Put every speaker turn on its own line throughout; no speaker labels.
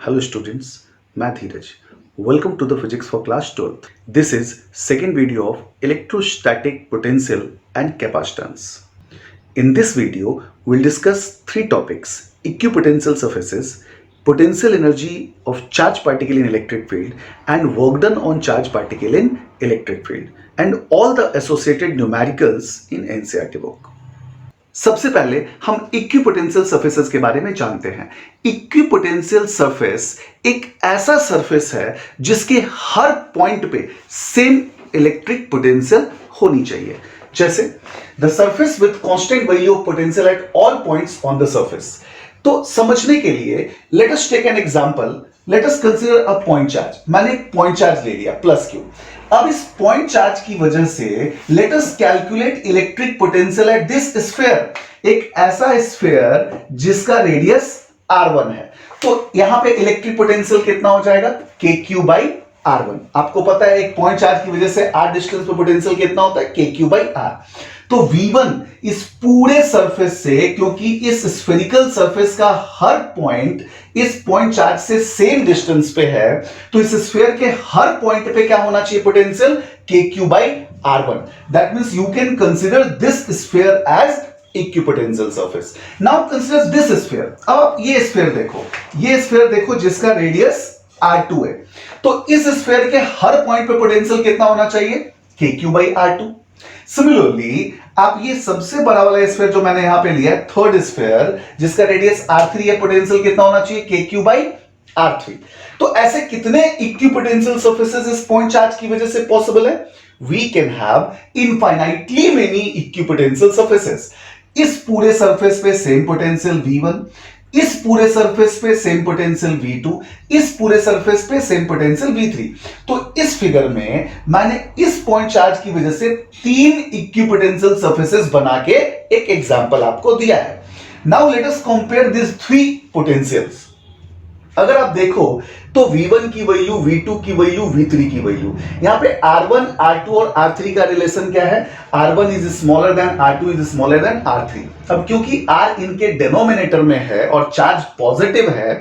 Hello students, मैं धीरज. Welcome to the physics for class 12th. This is second video of electrostatic potential and capacitance. In this video, we'll discuss three topics: equipotential surfaces, potential energy of charged particle in electric field, and work done on charged particle in electric field, and all the associated numericals in NCERT book. सबसे पहले हम equipotential surfaces के बारे में जानते हैं. Equipotential surface एक ऐसा सरफेस है जिसके हर पॉइंट पे सेम इलेक्ट्रिक पोटेंशियल होनी चाहिए. जैसे the surface with constant value of potential at all points on the surface. तो समझने के लिए let us take an example. Let us consider a point charge. मैंने एक पॉइंट चार्ज ले लिया प्लस क्यू. अब इस पॉइंट चार्ज की वजह से let us calculate electric potential at this sphere. एक ऐसा स्फीयर जिसका रेडियस r1 है. तो यहां पे इलेक्ट्रिक पोटेंशियल कितना हो जाएगा? kq by r1. आपको पता है एक पॉइंट चार्ज की वजह से r डिस्टेंस पे पोटेंशियल कितना होता है? kq by r. तो v1 इस पूरे सरफेस से, क्योंकि इस स्फेरिकल सरफेस का हर पॉइंट इस पॉइंट चार्ज से सेम डिस्टेंस पे है, तो इस स्फीयर के हर पॉइंट पे क्या होना चाहिए potential? kq by r1. That means you can consider this sphere as equipotential surface. Now consider this sphere. अब आप ये स्फीयर देखो जिसका रेडियस r2 है. तो इस स्फीयर के हर पॉइंट पे पोटेंशियल कितना होना चाहिए? kq by r2. सिमिलरली आप ये सबसे बड़ा वाला स्फीयर जो मैंने यहां पे लिया है, थर्ड स्फीयर जिसका रेडियस r3 है, पोटेंशियल कितना होना चाहिए? kq by r3. तो ऐसे कितने इक्विपोटेंशियल सरफेसेस इस पॉइंट चार्ज की वजह से पॉसिबल है? We can have infinitely many equipotential surfaces. इस पूरे सरफेस पे सेम पोटेंशियल v1, इस पूरे सरफेस पे सेम पोटेंशियल v2, इस पूरे सरफेस पे सेम पोटेंशियल v3. तो इस फिगर में मैंने इस पॉइंट चार्ज की वजह से तीन इक्विपोटेंशियल सरफेसेस बना के एक एग्जांपल आपको दिया है. Now let us compare this three potentials. अगर आप देखो तो v1 की वैल्यू, v2 की वैल्यू, v3 की वैल्यू, यहां पे r1, r2 और r3 का रिलेशन क्या है? r1 is smaller than r2 is smaller than r3. अब क्योंकि r इनके डिनोमिनेटर में है और चार्ज पॉजिटिव है,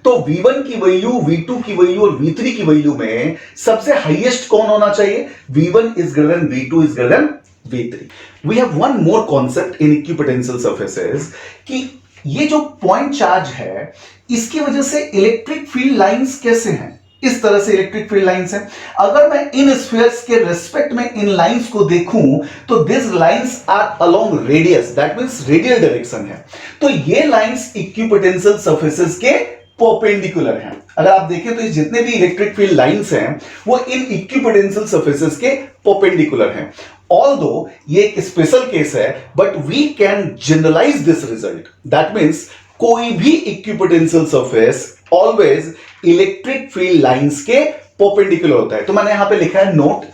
तो v1 की वैल्यू, v2 की वैल्यू और v3 की वैल्यू में सबसे हाईएस्ट कौन होना चाहिए? v1 is greater than v2 is greater than v3. We have one more concept in equipotential surfaces कि ये जो पॉइंट चार्ज है इसकी वजह से इलेक्ट्रिक फील्ड लाइंस कैसे हैं? इस तरह से इलेक्ट्रिक फील्ड लाइंस हैं. अगर मैं इन स्फीयर्स के रिस्पेक्ट में इन लाइंस को देखूं तो this lines are along radius, that means radial direction है. तो ये लाइंस इक्विपोटेंशियल सरफेसेस के परपेंडिकुलर हैं. अगर आप देखें तो ये जितने भी इलेक्ट्रिक फील्ड लाइंस हैं वो इन इक्विपोटेंशियल सरफेसेस के परपेंडिकुलर हैं. Although ये एक स्पेशल केस है, but we can generalise this result. That means कोई भी equipotential surface always electric field lines के परपेंडिकुलर होता है. तो मैंने यहां पे लिखा है note,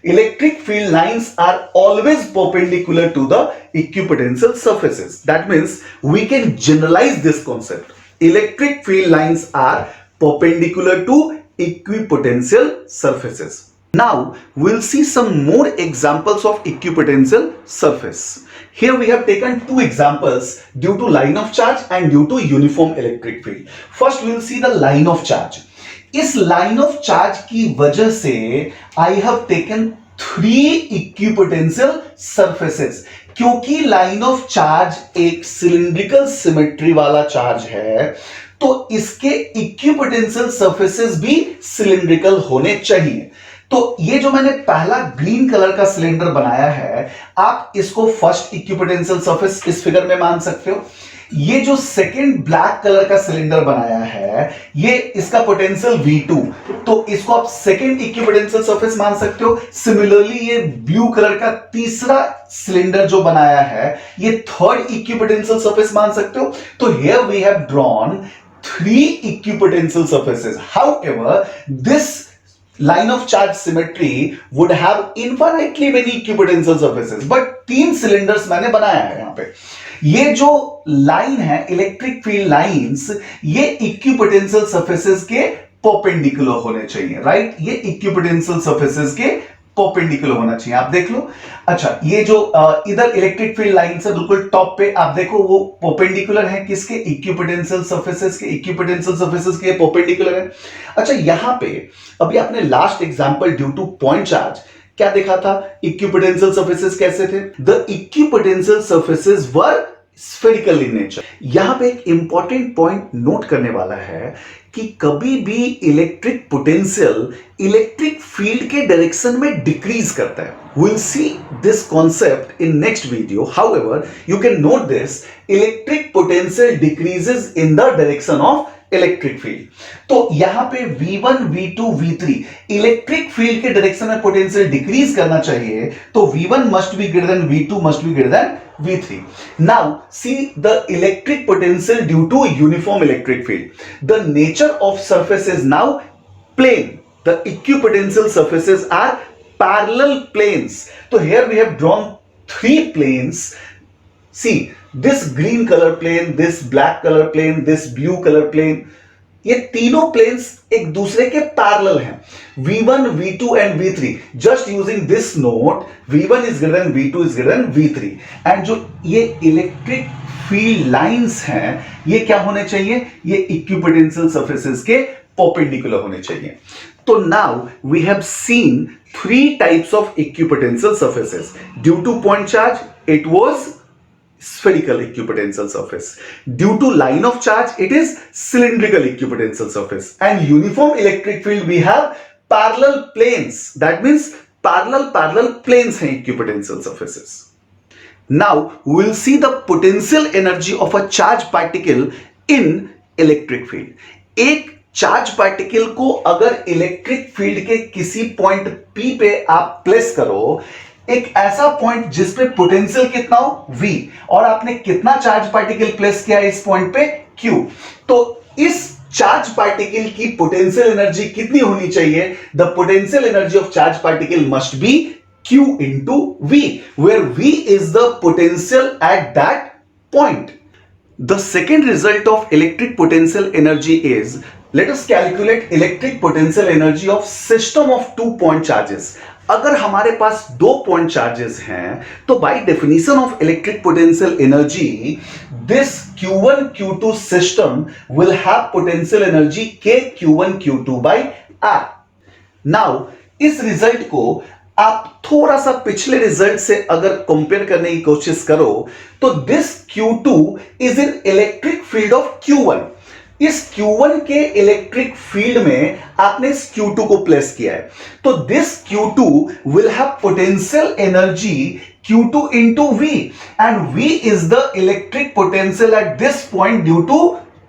electric field lines are always perpendicular to the equipotential surfaces. That means we can generalise this concept. Electric field lines are perpendicular to equipotential surfaces. Now we'll see some more examples of equipotential surface. Here we have taken two examples due to line of charge and due to uniform electric field. First we'll see the line of charge. इस line of charge की वजह से I have taken three equipotential surfaces. क्योंकि line of charge एक cylindrical symmetry वाला charge है, तो इसके इक्विपोटेंशियल सरफेसेस भी सिलिंड्रिकल होने चाहिए. तो ये जो मैंने पहला ग्रीन कलर का सिलेंडर बनाया है, आप इसको फर्स्ट इक्विपोटेंशियल सरफेस इस फिगर में मान सकते हो. ये जो सेकंड ब्लैक कलर का सिलेंडर बनाया है, ये इसका पोटेंशियल v2, तो इसको आप सेकंड इक्विपोटेंशियल सरफेस मान सकते हो. सिमिलरली ये ब्लू कलर का तीसरा सिलेंडर जो बनाया है, ये थर्ड इक्विपोटेंशियल सरफेस मान सकते हो. तो here we have drawn three equipotential surfaces. However, this line of charge symmetry would have infinitely many equipotential surfaces. But तीन सिलेंडर्स मैंने बनाया है यहां पे. ये जो लाइन है इलेक्ट्रिक फील्ड लाइंस, ये इक्विपोटेंशियल सरफेसेस के परपेंडिकुलर होने चाहिए, राइट? ये इक्विपोटेंशियल सरफेसेस के परपेंडिकुलर होना चाहिए। आप देख लो, अच्छा ये जो इधर इलेक्ट्रिक फील्ड लाइन से बिल्कुल टॉप पे आप देखो वो परपेंडिकुलर है किसके, इक्विपोटेंशियल सर्फेसेस के, इक्विपोटेंशियल सर्फेसेस के परपेंडिकुलर है। अच्छा यहां पे अभी आपने last example due to point charge क्या देखा था, इक्विपोटेंशियल सर्फेसेस कैसे थे, the equipotential surfaces were spherical in nature. यहां पे एक इंपॉर्टेंट पॉइंट नोट करने वाला है कि कभी भी इलेक्ट्रिक पोटेंशियल इलेक्ट्रिक फील्ड के डायरेक्शन में डिक्रीज करता है। We'll see this concept in next video. However, you can note this: electric potential decreases in the direction of electric field. तो यहां पे V1, V2, V3 electric field के direction में potential decrease करना चाहिए, तो V1 must be greater than V2 must be greater than V3. Now see the electric potential due to uniform electric field. The nature of surface is now plane. The equipotential surfaces are parallel planes. So here we have drawn three planes. See this green color plane, this black color plane, this blue color plane. ये तीनों planes एक दूसरे के parallel हैं, V1, V2 and V3. Just using this note, V1 is greater than V2 is greater than V3. And जो ये electric field lines हैं ये क्या होने चाहिए, ये इक्विपोटेंशियल सर्फेसेस के परपेंडिकुलर होने चाहिए। तो now we have seen three types of equipotential surfaces. Due to point charge it was spherical equipotential surface. Due to line of charge, it is cylindrical equipotential surface. And uniform electric field, we have parallel planes. That means parallel planes हैं equipotential surfaces. Now we will see the potential energy of a charged particle in electric field. एक charge particle को अगर electric field के किसी point P पे आप place करो, एक ऐसा पॉइंट जिसपे पोटेंशियल कितना हो V, और आपने कितना चार्ज पार्टिकल प्लेस किया इस पॉइंट पे Q, तो इस चार्ज पार्टिकल की पोटेंशियल एनर्जी कितनी होनी चाहिए, the potential energy of charge particle must be Q into V, where V is the potential at that point. The second result of electric potential energy is, let us calculate electric potential energy of system of 2 point charges. अगर हमारे पास 2 point charges हैं तो by definition of electric potential energy this Q1 Q2 system will have potential energy K Q1 Q2 by R. Now इस result को आप थोड़ा सा पिछले रिजल्ट से अगर कंपेयर करने की कोशिश करो तो this Q2 is in electric field of Q1. इस Q1 के इलेक्ट्रिक फील्ड में आपने इस Q2 को प्लेस किया है, तो this Q2 will have potential energy Q2 into V, and V is the electric potential at this point due to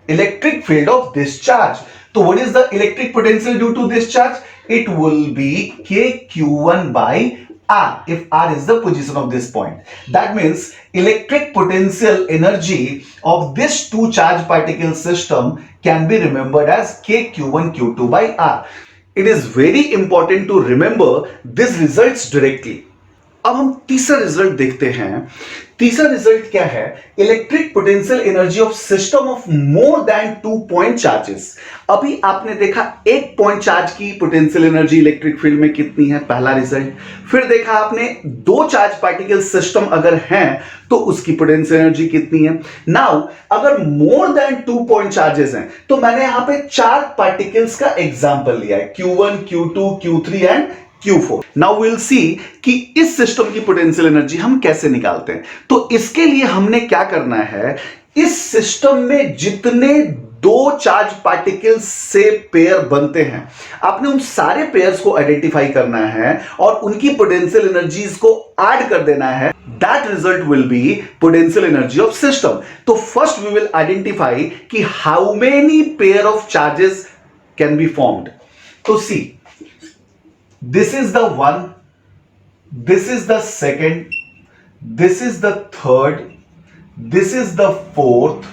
electric field of this charge. So what is the electric potential due to this charge? It will be K Q1 by R, if R is the position of this point. That means electric potential energy of this two charge particle system can be remembered as K Q1 Q2 by R. It is very important to remember these results directly. अब हम तीसरा result देखते हैं। तीसरा result क्या है, electric potential energy of system of more than 2 point charges. अभी आपने देखा एक पॉइंट चार्ज की पोटेंशियल एनर्जी इलेक्ट्रिक फील्ड में कितनी है, पहला रिजल्ट। फिर देखा आपने 2 चार्ज पार्टिकल सिस्टम अगर हैं तो उसकी पोटेंशियल एनर्जी कितनी है। नाउ अगर मोर देन 2 पॉइंट चार्जेस हैं तो मैंने यहां पे 4 पार्टिकल्स का एग्जांपल लिया है, Q1 Q2 Q3 and Q4. Now we'll see कि इस सिस्टम की पोटेंशियल एनर्जी हम कैसे निकालते हैं। तो इसके लिए हमने क्या करना है, इस सिस्टम में जितने 2 चार्ज पार्टिकल्स से पेयर बनते हैं आपने उन सारे पेयर्स को आइडेंटिफाई करना है और उनकी पोटेंशियल एनर्जीज को ऐड कर देना है। That result will be potential energy of system. तो first we will identify कि how many pair of charges can be formed. तो see, this is the one, this is the second, this is the third, this is the fourth,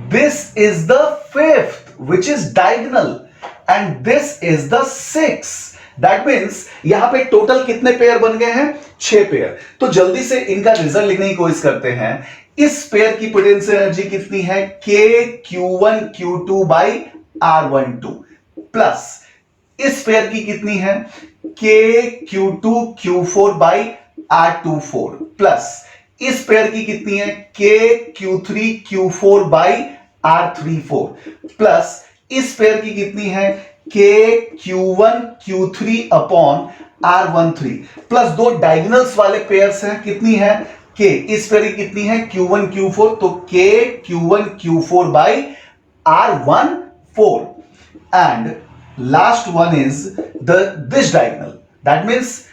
this is the fifth, which is diagonal, and this is the sixth. That means यहां पे total कितने pair बन गए हैं, 6 pair. तो जल्दी से इनका रिजल्ट लिखने की कोशिश करते हैं। इस पेयर की पोटेंशियल एनर्जी कितनी है, K Q1 Q2 by R12 plus इस पेयर की कितनी है, KQ2Q4/R24 प्लस इस पेयर की कितनी है KQ3Q4/R34 प्लस इस पेयर की कितनी है KQ1Q3/R13 प्लस दो डायगोनल्स वाले पेयर्स हैं कितनी है K इस पेयर की कितनी है Q1Q4 तो KQ1Q4/R14 and last one is this diagonal that means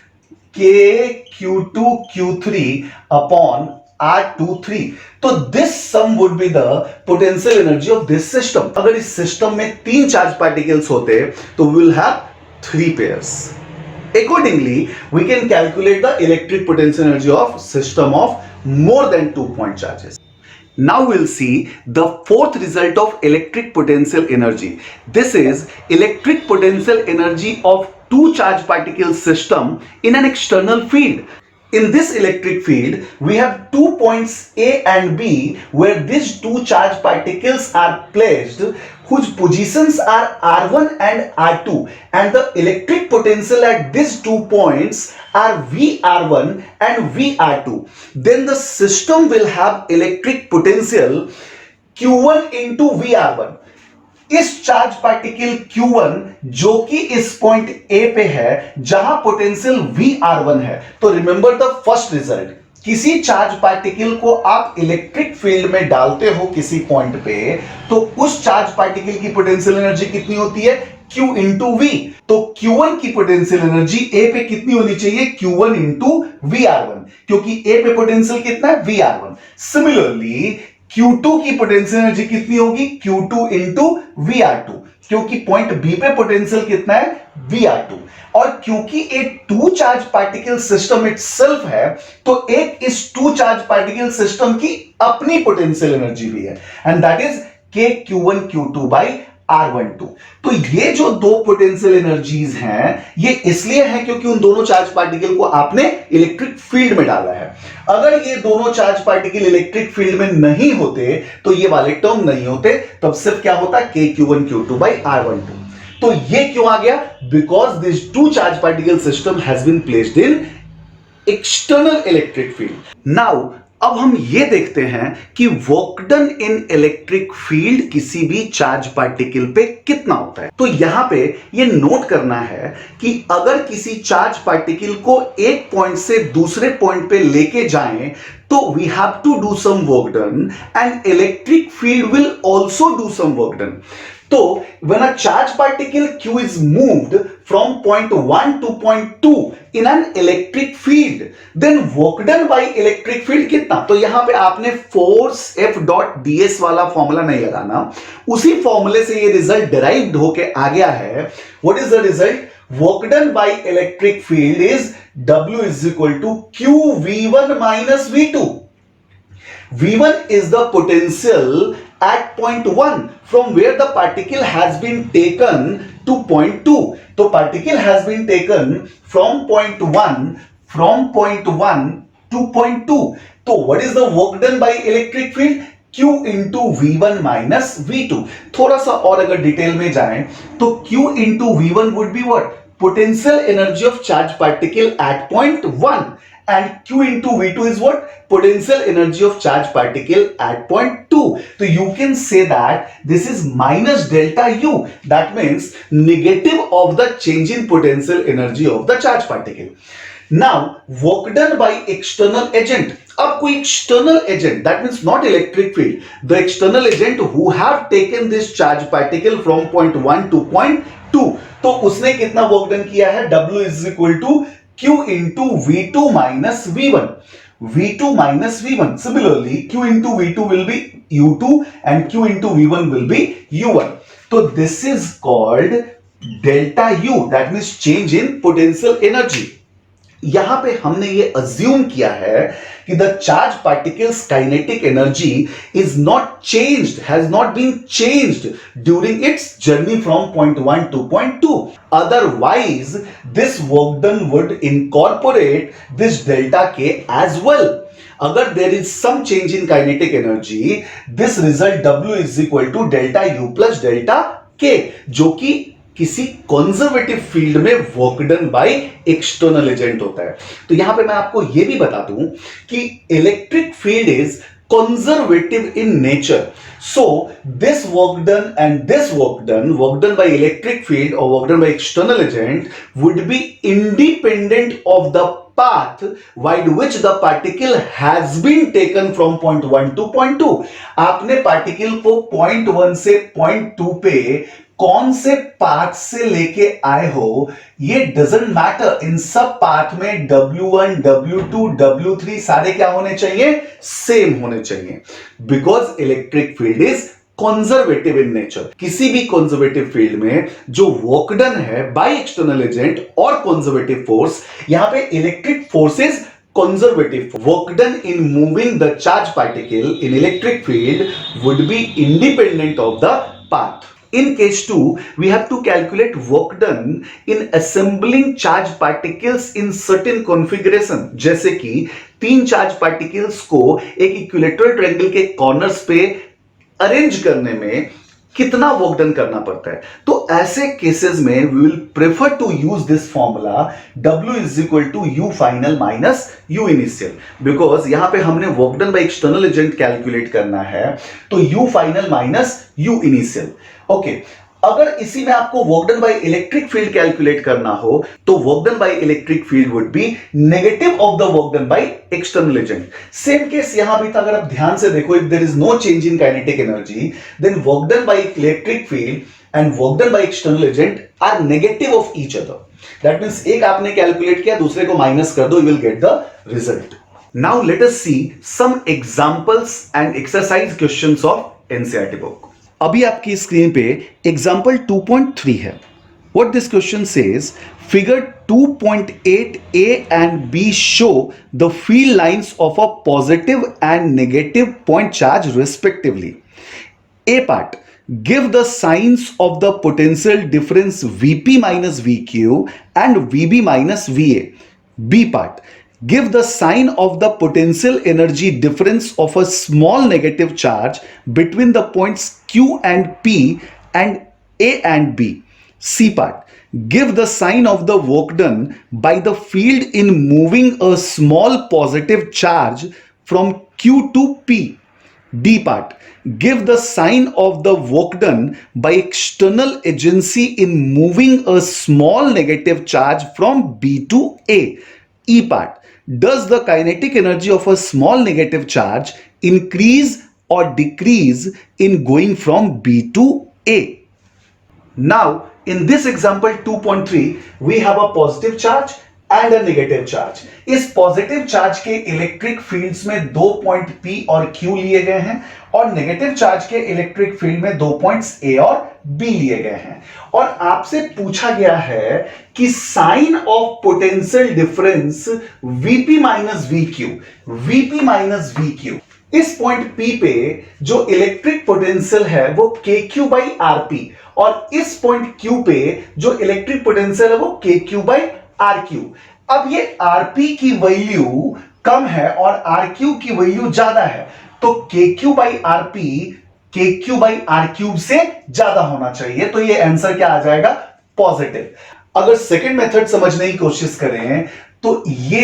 KQ2Q3/R23 तो this sum would be the potential energy of this system अगर इस सिस्टम में 3 चार्ज पार्टिकल्स होते तो we will have 3 pairs. Accordingly, we can calculate the electric potential energy of system of more than 2 point charges. Now we'll see the fourth result of electric potential energy. This is electric potential energy of two charge particle system in an external field. In this electric field, we have 2 points A and B where these two charge particles are placed whose positions are R1 and R2 and the electric potential at these 2 points are VR1 and VR2. Then the system will have electric potential Q1 into VR1. इस charge particle Q1 जो कि इस point A पे है जहां potential VR1 है तो remember the first result किसी चार्ज पार्टिकल को आप इलेक्ट्रिक फील्ड में डालते हो किसी पॉइंट पे तो उस चार्ज पार्टिकल की पोटेंशियल एनर्जी कितनी होती है Q इंटू V तो Q1 की पोटेंशियल एनर्जी A पे कितनी होनी चाहिए Q1 इंटू VR1 क्योंकि A पे पोटेंशियल कितना है VR1 सिमिलरली Q2 की पोटेंशियल एनर्जी कितनी होगी Q2 इंटू VR2 क्योंकि पॉइंट B पे पोटेंशियल कितना है VR2 और क्योंकि एक two charge particle system itself है तो एक इस टू चार्ज पार्टिकल सिस्टम की अपनी पोटेंशियल एनर्जी भी है एंड दैट इज KQ1Q2/R12 तो ये जो दो पोटेंशियल एनर्जीज हैं ये इसलिए है क्योंकि उन दोनों चार्ज पार्टिकल को आपने इलेक्ट्रिक फील्ड में डाला है अगर ये दोनों चार्ज पार्टिकल इलेक्ट्रिक फील्ड में नहीं होते तो ये वाले टर्म नहीं होते तब सिर्फ क्या होता KQ1Q2/R12 तो ये क्यों आ गया because this two charge particle system has been placed in external electric field now अब हम ये देखते हैं कि work done in electric field किसी भी चार्ज पार्टिकल पे कितना होता है तो यहां पे ये नोट करना है कि अगर किसी चार्ज पार्टिकल को एक पॉइंट से दूसरे पॉइंट पे लेके जाएं तो we have to do some work done and electric field will also do some work done So, when a charge particle Q is moved from point 1 to point 2 in an electric field, then work done by electric field कितना? तो यहां पे आपने force F dot ds वाला formula नहीं लगाना, उसी फॉर्मूले से ये रिजल्ट डिराइव्ड होके आ गया है. What is the result? Work done by electric field is W is equal to QV1 minus V2. V1 is the potential at point 1 from where the particle has been taken to point 2. So particle has been taken from point 1 to point 2. So what is the work done by electric field? Q into V1 minus V2. थोड़ा सा और अगर detail में जाएं तो Q into V1 would be what? Potential energy of charge particle at point 1. And Q into V2 is what? Potential energy of charge particle at point 2. So you can say that this is minus delta U. That means negative of the change in potential energy of the charge particle. Now, work done by external agent. अब कोई external agent, that means not electric field, the external agent who have taken this charge particle from point 1 to point 2. तो उसने कितना work done किया है? W is equal to Q into V2 minus V1. V2 minus V1. Similarly, Q into V2 will be U2 and Q into V1 will be U1. So this is called delta U. That means change in potential energy. यहां पे हमने ये assume किया है कि the charge particles kinetic energy is not changed, has not been changed during its journey from point 1 to point 2. Otherwise this work done would incorporate this delta K as well. अगर there is some change in kinetic energy, this result W is equal to delta U plus delta K, जो कि किसी conservative field में work done by external agent होता है। तो यहां पे मैं आपको यह भी बता दूं कि electric field is conservative in nature. So this work done and this work done by electric field or work done by external agent would be independent of the path by which the particle has been taken from point 1 to point 2. आपने particle को point 1 से point 2 पे कौन से path से लेके आए हो, ये डजंट मैटर। इन सब पाथ में W1, W2, W3 सारे क्या होने चाहिए, सेम होने चाहिए, because electric field is conservative in nature. किसी भी कंजर्वेटिव फील्ड में जो वर्क डन है बाय एक्सटर्नल एजेंट और कंजर्वेटिव फोर्स, यहां पे electric forces conservative work done in moving the charge particle in electric field would be independent of the path. In case 2, we have to calculate work done in assembling charge particles in certain configuration. जैसे कि 3 charge particles को एक equilateral triangle के corners पे arrange करने में कितना work done करना पड़ता है। तो ऐसे केसेस में we will prefer to use this formula W is equal to U final minus U initial, because यहां पे हमने work done by external agent calculate करना है, तो U final minus U initial. Okay, अगर इसी में आपको work done by electric field calculate करना हो, तो work done by electric field would be negative of the work done by external agent. Same case यहां भी था, अगर आप ध्यान से देखो, if there is no change in kinetic energy, then work done by electric field and work done by external agent are negative of each other. That means एक आपने कैलकुलेट किया, दूसरे को माइनस कर दो, you will get the result. Now let us see some examples and exercise questions of NCERT book. अभी आपकी screen पे एग्जाम्पल 2.3 है। What this question says, figure 2.8 A and B show the field lines of a positive and negative point charge respectively. A part, give the signs of the potential difference Vp minus Vq and Vb minus Va. B part, give the sign of the potential energy difference of a small negative charge between the points Q and P and A and B. C part, give the sign of the work done by the field in moving a small positive charge from Q to P. D part, give the sign of the work done by external agency in moving a small negative charge from B to A. E part, does the kinetic energy of a small negative charge increase or decrease in going from B to A? Now, in this example 2.3, we have a positive charge and a negative charge. इस positive charge के electric fields में 2 point P और Q लिए गए हैं, और negative charge के electric field में 2 पॉइंट्स A और B लिए गए हैं। और आपसे पूछा गया है कि sign of potential difference Vp minus VQ, Vp minus VQ, इस पॉइंट P पे जो इलेक्ट्रिक पोटेंशियल है वो KQ बाई RP, और इस पॉइंट Q पे जो इलेक्ट्रिक पोटेंशियल है वो KQ बाई RQ। अब ये RP की वैल्यू कम है और RQ की वैल्यू ज्यादा है, तो KQ by RP KQ by RQ से ज्यादा होना चाहिए, तो ये आंसर क्या आ जाएगा, पॉजिटिव। अगर सेकंड मेथड समझने की कोशिश करें, तो ये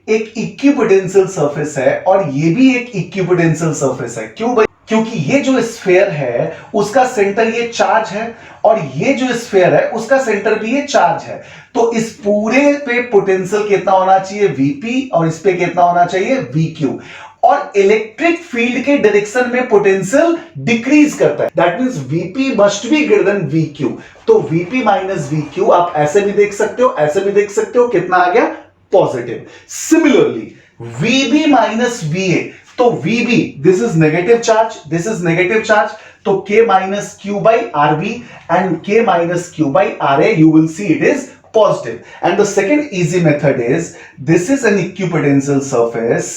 एक इक्विपोटेंशियल सरफेस है और ये भी एक इक्विपोटेंशियल सरफेस है। क्यों भाई? क्योंकि ये जो स्फीयर है उसका सेंटर ये चार्ज है, और ये जो स्फीयर है उसका सेंटर भी ये चार्ज है, तो इस पूरे पे पोटेंशियल कितना होना चाहिए, Vp, और इस पे कितना होना चाहिए, Vq। और इलेक्ट्रिक फील्ड के डायरेक्शन में पोटेंशियल डिक्रीज करता है, that means Vp must be greater then Vq। तो Vp माइनस Vq आप ऐसे भी देख सकते हो, ऐसे भी देख सकते हो, कितना आ गया, positive. Similarly Vb minus Va, तो Vb, this is negative charge, this is negative charge, तो K minus Q by RB and K minus Q by RA, you will see it is positive. And the second easy method is, this is an equipotential surface,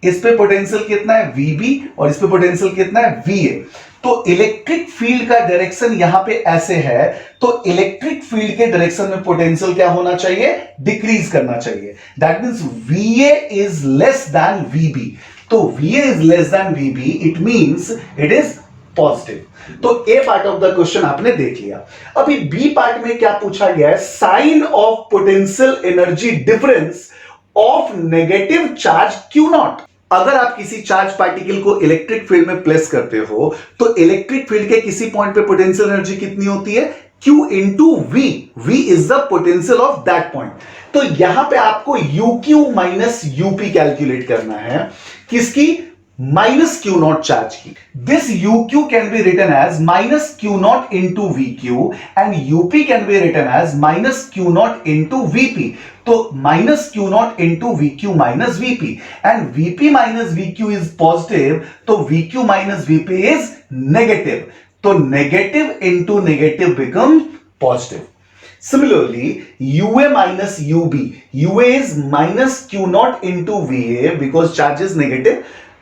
इस पे potential कितना है, Vb, और इस पे potential कितना है, Va। तो इलेक्ट्रिक फील्ड का डायरेक्शन यहां पे ऐसे है, तो इलेक्ट्रिक फील्ड के डायरेक्शन में पोटेंशियल क्या होना चाहिए, डिक्रीज करना चाहिए। That means Va is less than Vb, तो Va is less than Vb, it means it is positive. तो ए पार्ट ऑफ द क्वेश्चन आपने देख लिया। अभी बी पार्ट में क्या पूछा गया है, sign of potential energy difference of negative charge q naught. अगर आप किसी चार्ज पार्टिकल को इलेक्ट्रिक फील्ड में प्लेस करते हो तो इलेक्ट्रिक फील्ड के किसी पॉइंट पे पोटेंशियल एनर्जी कितनी होती है, Q into V. V is the potential of that point. तो यहां पे आपको UQ माइनस यूपी कैलकुलेट करना है, किसकी, माइनस क्यू नॉट चार्ज की। This UQ can be written as minus q naught into VQ and UP can be written as minus q naught into VP। तो minus q naught into VQ minus VP and VP minus VQ is positive, तो VQ minus VP is negative. तो negative into negative become positive. Similarly, UA minus UB. UA is minus Q naught into VA because charge is negative,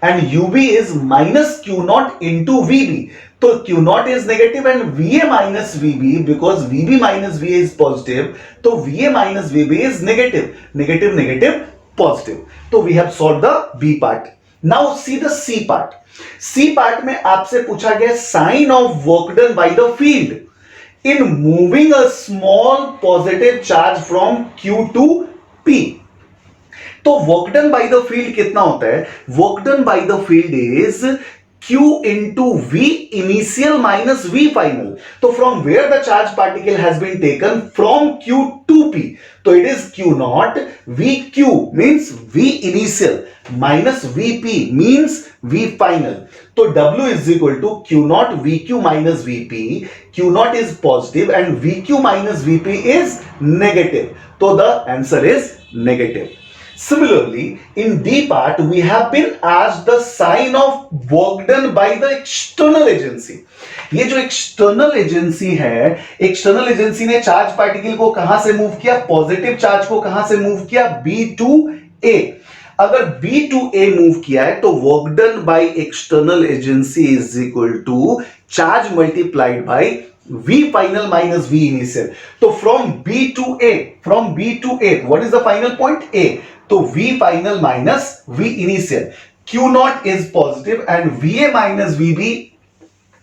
and UB is minus Q naught into VB. So Q naught is negative and VA minus VB because VB minus VA is positive. So VA minus VB is negative. Negative, negative, positive. So we have solved the B part. Now see the C part. C part में आपसे पूछा गया sign of work done by the field in moving a small positive charge from Q to P. तो work done by the field कितना होता है, work done by the field is Q into V initial minus V final. So from where the charge particle has been taken from Q to P. So it is Q naught VQ means V initial minus VP means V final. So W is equal to Q naught VQ minus VP. Q naught is positive and VQ minus VP is negative. So the answer is negative. Similarly, in D part, we have been asked the sign of work done by the external agency. ये जो external agency है, external agency ने charge particle को कहां से move किया, positive charge को कहां से मूव किया, B to A। अगर B to A मूव किया है तो work done by external agency is equal to charge multiplied by V final minus V initial. So from B to A, what is the final point? A. So V final minus V initial. Q naught is positive and VA minus VB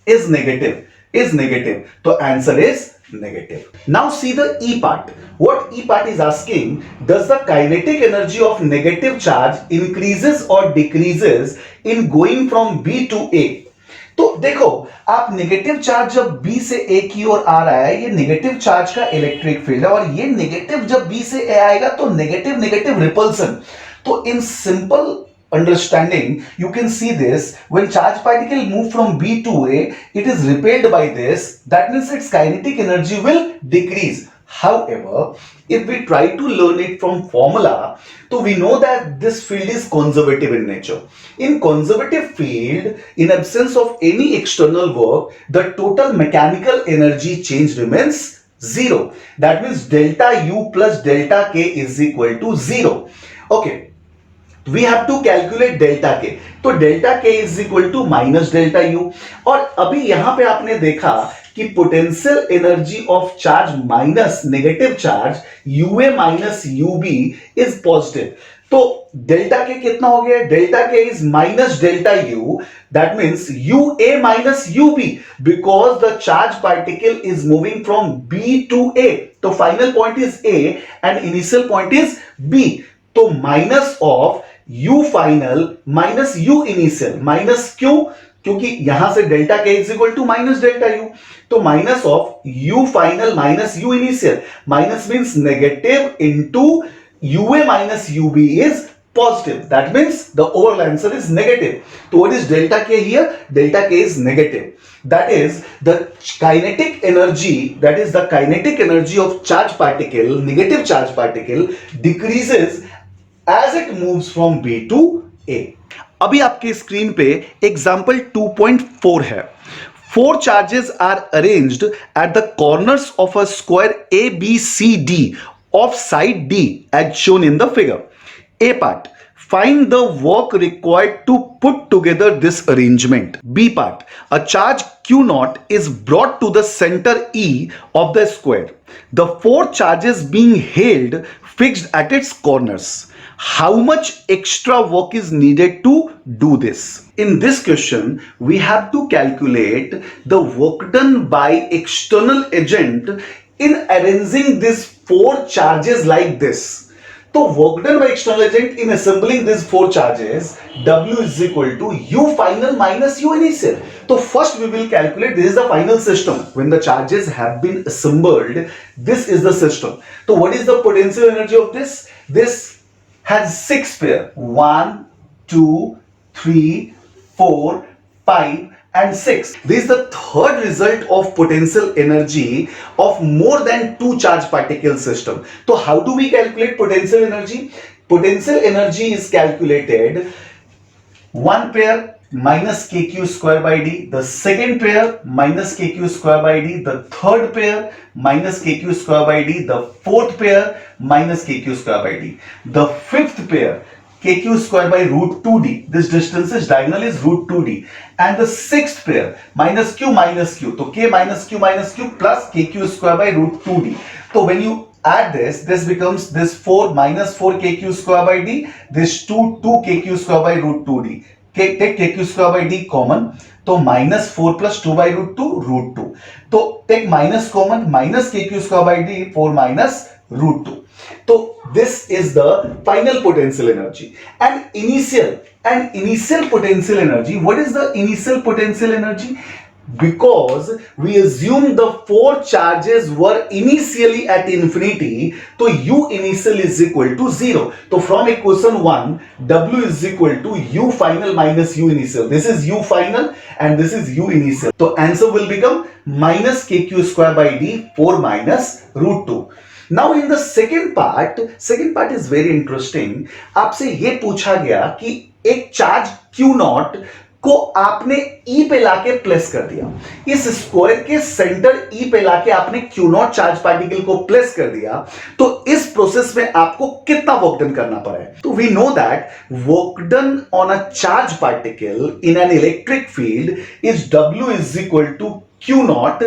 is negative. So answer is negative. Now see the E part. What E part is asking, does the kinetic energy of negative charge increases or decreases in going from B to A? तो देखो, आप negative charge जब B से A की ओर आ रहा है, ये negative charge का इलेक्ट्रिक फील्ड है, और ये नेगेटिव जब B से A आएगा तो नेगेटिव नेगेटिव रिपल्सन। तो in simple understanding you can see this, when charge particle move from B to A, it is repelled by this, that means its kinetic energy will decrease. However, if we try to learn it from formula, so we know that this field is conservative in nature. In conservative field, in absence of any external work, the total mechanical energy change remains zero. That means delta U plus delta K is equal to 0. Okay. We have to calculate delta K. तो delta K is equal to minus delta U. और अभी यहां पे आपने देखा कि potential energy of charge minus negative charge UA minus UB is positive. तो delta K कितना हो गया, delta K is minus delta U, that means UA minus UB because the charge particle is moving from B to A। तो final point is A and initial point is B। तो minus of U final minus U initial, minus क्यों, क्योंकि यहां से delta K is equal to minus delta U। तो minus of U final minus U initial, minus means negative into UA minus UB is positive, that means the overall answer is negative. So what is delta K here? Delta K is negative. That is the kinetic energy, that is the kinetic energy of charge particle, negative charge particle decreases as it moves from B to A. अभी आपके screen पे example 2.4 है। 4 charges are arranged at the corners of a square ABCD of side D as shown in the figure. A part, Find the work required to put together this arrangement. B part. A charge Q naught is brought to the center E of the square. The four charges being held fixed at its corners. How much extra work is needed to do this? In this question, we have to calculate the work done by external agent in arranging these four charges like this. So work done by external agent in assembling these four charges, W is equal to U final minus U initial. So first we will calculate, this is the final system. When the charges have been assembled, this is the system. So what is the potential energy of this? This has 6 pair, 1, 2, 3, 4, 5 and 6. This is the third result of potential energy of more than 2 charge particle system. So how do we calculate potential energy? Potential energy is calculated 1 pair minus kq square by d, the second pair minus kq square by d, the third pair minus kq square by d, the fourth pair minus kq square by d, the fifth pair kq square by root 2d, this distance is diagonal is root 2d, and the sixth pair minus q, so k minus q plus kq square by root 2d. So when you add this becomes this 4 minus 4 kq square by d, this 2 kq square by root 2d. Take kq square by d common, so minus 4 plus 2 by root 2, root 2. So take minus common, minus kq square by d, 4 minus root 2. So this is the final potential energy. And initial potential energy. What is the initial potential energy? Because we assume the four charges were initially at infinity, so U initial is equal to 0. So from equation 1, W is equal to U final minus U initial. This is U final and this is U initial. So answer will become minus kq square by d, 4 minus root 2. Now in the second part is very interesting. आपसे ये पूछा गया कि एक charge Q not को आपने E पे लाके प्लेस कर दिया, इस स्क्वायर के सेंटर E पे लाके आपने Q नॉट चार्ज पार्टिकल को प्लेस कर दिया, तो इस प्रोसेस में आपको कितना वर्क डन करना पड़ा है? तो we know that work done on a charge particle in an electric field is W is equal to Q naught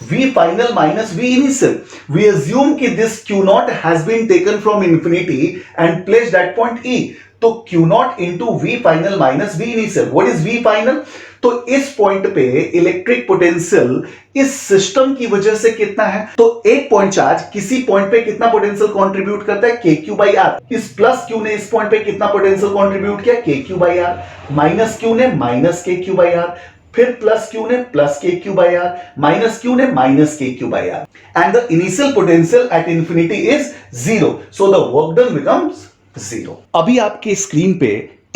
V final minus V initial. We assume कि this Q naught has been taken from infinity and placed at point E. तो Q naught into V final minus V initial. What is V final? तो इस point पे electric potential इस system की वजह से कितना है? तो एक पॉइंट चार्ज किसी पॉइंट पे कितना पोटेंशियल कंट्रीब्यूट करता है? KQ by R. इस प्लस Q ने इस पॉइंट पे कितना पोटेंशियल कंट्रीब्यूट किया? KQ by R. Minus Q ने माइनस KQ by R. फिर प्लस Q ने plus KQ by R, minus Q ने minus KQ by R, and the initial potential at infinity is 0. So the work done becomes 0. अभी आपके screen पे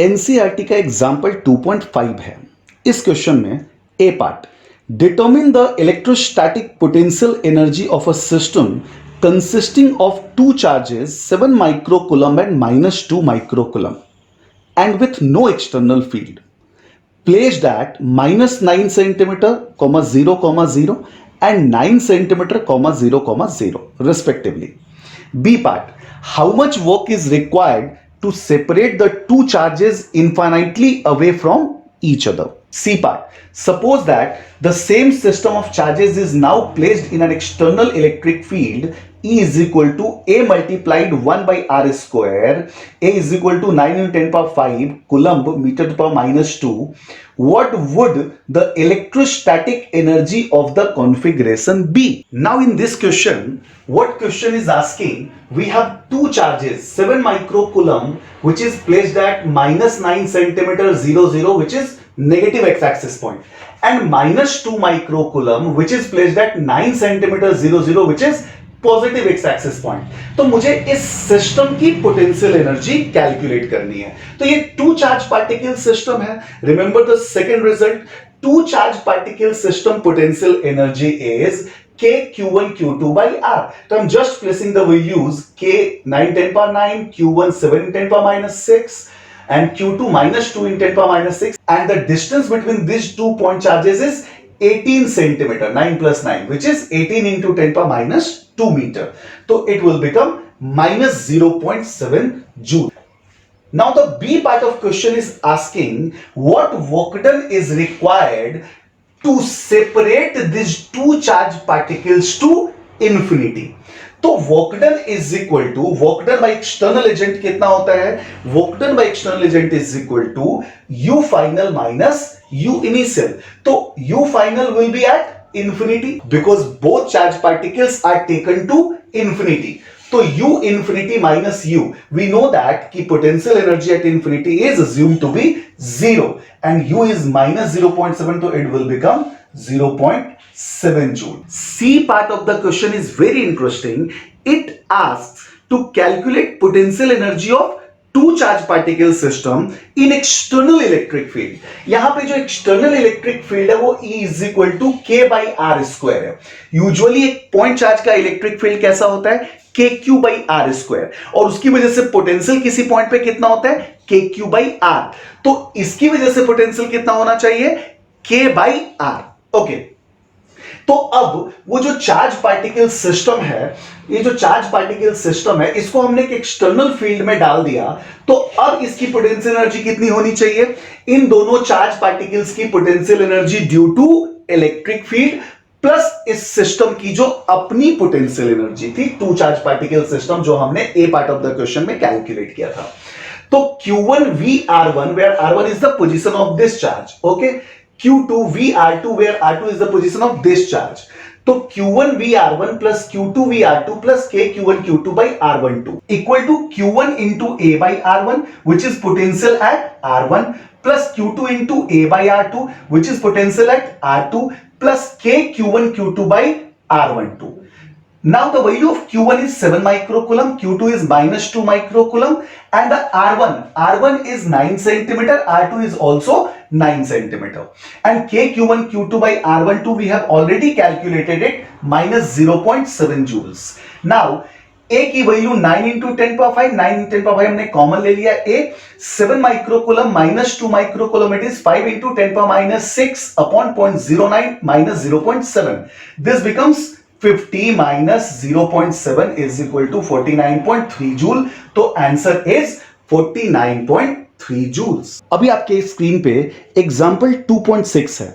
NCERT का example 2.5 है. इस question में A part, determine the electrostatic potential energy of a system consisting of two charges 7 microcoulomb and -2 microcoulomb and with no external field placed at -9 centimeter, 0, 0 and 9 centimeter, 0, 0 respectively. B part, how much work is required to separate the two charges infinitely away from each other? C part, suppose that the same system of charges is now placed in an external electric field. E is equal to A multiplied 1 by R square. A is equal to 9 into 10 power 5 coulomb meter to power -2. What would the electrostatic energy of the configuration be? Now in this question, what question is asking? We have two charges, 7 microcoulomb, which is placed at -9 centimeter 0, 0, which is negative x-axis point, and -2 microcoulomb, which is placed at 9 centimeter 0, 0, which is positive x axis point. तो मुझे इस system की potential energy calculate करनी है. तो ये two charge particle system है. Remember the second result, two charge particle system potential energy is K Q1 Q2 by R. So I'm just placing the values K 9 10 power 9, Q1 7 10 power -6 and Q2 -2 in 10 power -6, and the distance between these 2 point charges is 18 centimeter, 9 plus 9, which is 18 into 10 power -2 meter. So it will become -0.7 joule. Now the B part of question is asking what work done is required to separate these two charged particles to infinity. तो work done is equal to work done by external agent कितना होता है? Work done by external agent is equal to U final minus U initial. तो U final will be at infinity because both charge particles are taken to infinity. तो u infinity minus u, we know that कि potential energy at infinity is assumed to be 0 and u is minus 0.7, so it will become 0.7 joule. C part of the question is very interesting. It asks to calculate potential energy of two charge particle system in external electric field. यहां पे जो external electric field है वो E is equal to K by R square है. Usually एक point charge का electric field कैसा होता है? KQ by R square. और उसकी वजह से पोटेंशियल किसी पॉइंट पे कितना होता है? KQ by R. तो इसकी वजह से पोटेंशियल कितना होना चाहिए? K by R. ओके. तो अब वो जो चार्ज पार्टिकल सिस्टम है, ये जो चार्ज पार्टिकल सिस्टम है, इसको हमने एक एक्सटर्नल फील्ड में डाल दिया. तो अब इसकी पोटेंशियल एनर्जी कितनी होनी चाहिए? इन दोनों चार्ज पार्टिकल्स की potential energy due to electric field plus इस सिस्टम की जो अपनी पोटेंशियल एनर्जी थी, टू चार्ज पार्टिकल सिस्टम, जो हमने a part of the question में कैलकुलेट किया था. तो Q1 VR1 where R1 is the position of this charge, okay, Q2 VR2 where R2 is the position of this charge. तो Q1 VR1 plus Q2 VR2 plus K Q1 Q2 by R12 equal to Q1 into A by R1 which is potential at R1 plus Q2 into A by R2 which is potential at R2 plus K Q1 Q2 by R12. Now the value of Q1 is 7 microcoulomb, Q2 is minus 2 microcoulomb and the R1 is 9 centimeter, R2 is also 9 centimeter and K Q1 Q2 by R12 we have already calculated it minus 0.7 joules. Now A की value 9 into 10 power 5, 9 into 10 power 5 हमने common ले लिया. A 7 microcoulomb minus 2 microcoulomb, it is 5 into 10 power minus 6 upon 0.09 minus 0.7. This becomes 50 minus 0.7 is equal to 49.3 joule. तो answer is 49.3 joules. अभी आपके screen पे example 2.6 है.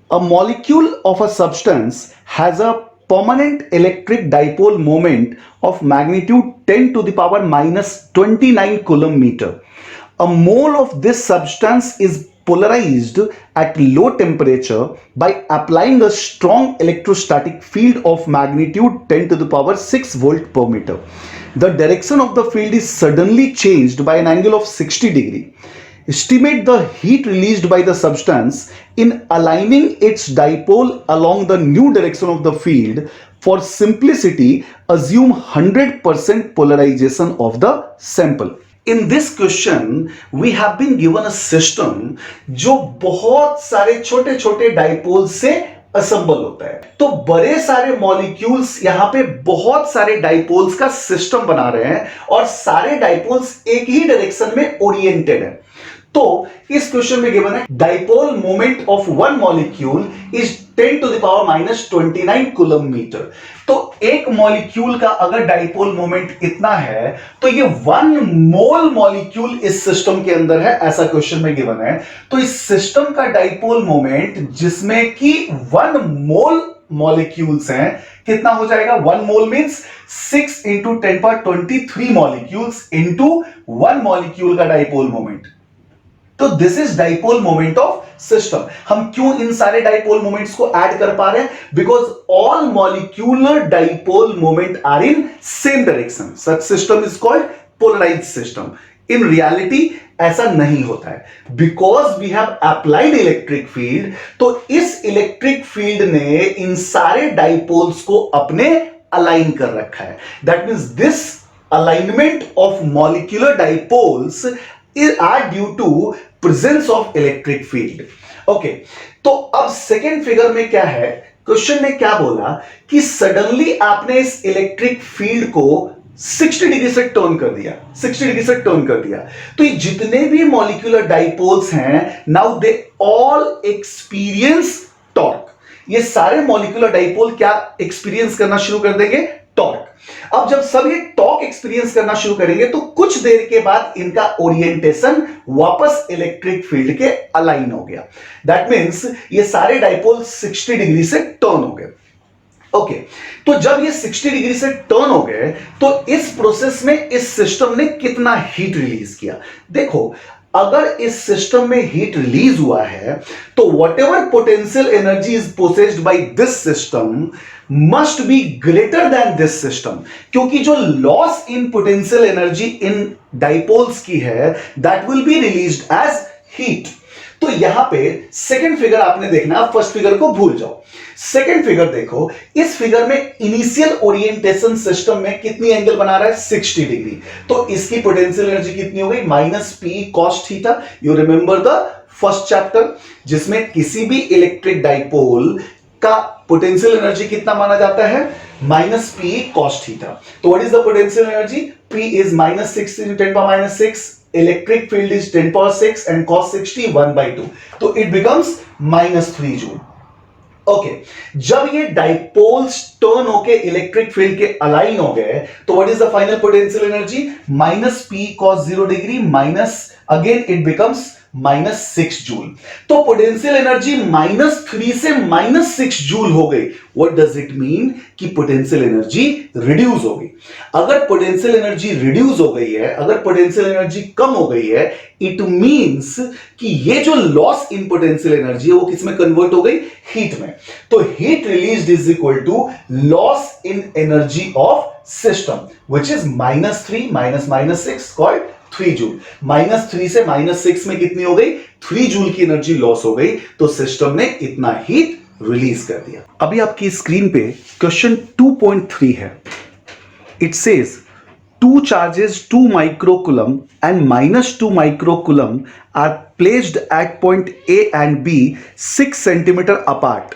A molecule of a substance has a permanent electric dipole moment of magnitude 10 to the power minus 29 coulomb meter. A mole of this substance is polarized at low temperature by applying a strong electrostatic field of magnitude 10 to the power 6 volt per meter. The direction of the field is suddenly changed by an angle of 60 degree. Estimate the heat released by the substance in aligning its dipole along the new direction of the field. For simplicity, assume 100% polarization of the sample. In this question we have been given a system जो बहुत सारे छोटे छोटे dipole से assemble होता है. तो बड़े सारे मॉलिक्यूल्स यहां पे बहुत सारे डाइपोल्स का सिस्टम बना रहे हैं और सारे डाइपोल्स एक ही डायरेक्शन में ओरिएंटेड है. तो इस क्वेश्चन में गिवन है dipole moment of one molecule is 10 to the power minus 29 coulomb metre. तो एक मॉलिक्यूल का अगर डाइपोल मोमेंट इतना है तो ये 1 मोल मॉलिक्यूल इस सिस्टम के अंदर है, ऐसा क्वेश्चन में गिवन है. तो इस सिस्टम का डाइपोल मोमेंट जिसमें कि 1 मोल मॉलिक्यूल्स हैं, कितना हो जाएगा? 1 mole means 6 into 10 power 23 molecules into 1 molecule का डाइपोल मोमेंट. तो this is dipole moment of system. हम क्यों इन सारे डाइपोल मोमेंट्स को ऐड कर पा रहे हैं? Because all molecular dipole moment are in same direction. Such system is called polarised system. In reality ऐसा नहीं होता है because we have applied electric field. तो इस इलेक्ट्रिक फील्ड ने इन सारे डाइपोल्स को अपने अलाइन कर रखा है. That means this alignment of molecular dipoles are due to presence of electric field. Okay, तो अब सेकेंड फिगर में क्या है? क्वेश्चन ने क्या बोला कि सडनली आपने इस इलेक्ट्रिक फील्ड को 60 डिग्री से टर्न कर दिया. 60 डिग्री से टर्न कर दिया. तो ये जितने भी मॉलिक्यूलर डाइपोल्स हैं, now they all experience torque. ये सारे मॉलिक्यूलर डाइपोल क्या एक्सपीरियंस करना शुरू कर देंगे? टॉर्क। अब जब सब ये टॉर्क एक्सपीरियंस करना शुरू करेंगे तो कुछ देर के बाद इनका ओरिएंटेशन वापस इलेक्ट्रिक फील्ड के अलाइन हो गया। दैट मीन्स ये सारे डाइपोल 60 डिग्री से टर्न हो गए। ओके, तो जब ये 60 डिग्री से टर्न हो गए तो इस प्रोसेस में इस सिस्टम ने कितना हीट रिलीज किया। देखो, अगर इस सिस्टम में हीट रिलीज हुआ है तो whatever potential energy is possessed by this system must be greater than this system, क्योंकि जो loss in potential energy in dipoles की है that will be released as heat. तो यहां पे सेकंड फिगर आपने देखना, फर्स्ट फिगर को भूल जाओ। सेकंड फिगर देखो, इस फिगर में इनिशियल ओरिएंटेशन सिस्टम में कितनी एंगल बना रहा है, 60 डिग्री। तो इसकी पोटेंशियल एनर्जी कितनी हो गई, minus P cos theta. You remember the first chapter जिसमें किसी भी इलेक्ट्रिक डाइपोल का पोटेंशियल एनर्जी कितना माना जाता है, माइनस पी कॉस थीटा। तो what is the potential energy, P is minus 6 into 10 power minus 6, electric field is 10 power 6 and cos 60 1/2, तो it becomes minus 3 joule। Okay, जब ये डाइपोल्स टर्न होके इलेक्ट्रिक फील्ड के अलाइन हो गए तो what is the final potential energy, minus P cos 0 degree minus again it becomes minus 6 joule. तो potential energy minus 3 से माइनस 6 जूल हो गई। व्हाट डज इट मीन कि पोटेंशियल एनर्जी रिड्यूस हो गई। अगर पोटेंशियल एनर्जी रिड्यूस हो गई है, अगर पोटेंशियल एनर्जी कम हो गई है, इट मींस कि ये जो लॉस इन पोटेंशियल एनर्जी है वो किसमें कन्वर्ट हो गई, हीट में। तो heat released is equal to loss in energy of system which is minus 3 minus minus 6 called 3 joule. Minus 3 से माइनस 6 में कितनी हो गई, 3 जूल की एनर्जी लॉस हो गई। तो सिस्टम ने इतना हीट रिलीज कर दिया। अभी आपकी स्क्रीन पे क्वेश्चन 2.3 है। It says two charges 2 microcoulomb and minus 2 microcoulomb are placed at point A and B 6 centimeter apart.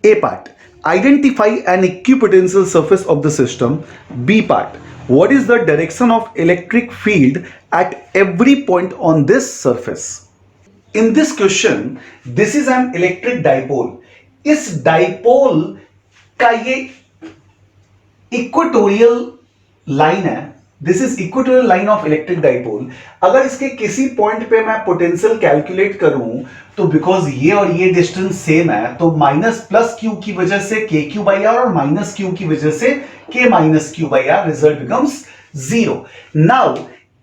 A part, identify an equipotential surface of the system. B part, what is the direction of electric field at every point on this surface? In this question, this is an electric dipole. इस dipole का ये equatorial line है। This is equatorial line of electric dipole. अगर इसके किसी point पे मैं potential calculate करूं तो बिकॉज ये और ये डिस्टेंस सेम है तो माइनस प्लस क्यू की वजह से के क्यू बाई आर और माइनस क्यू की वजह से K minus q by r, result becomes 0। Now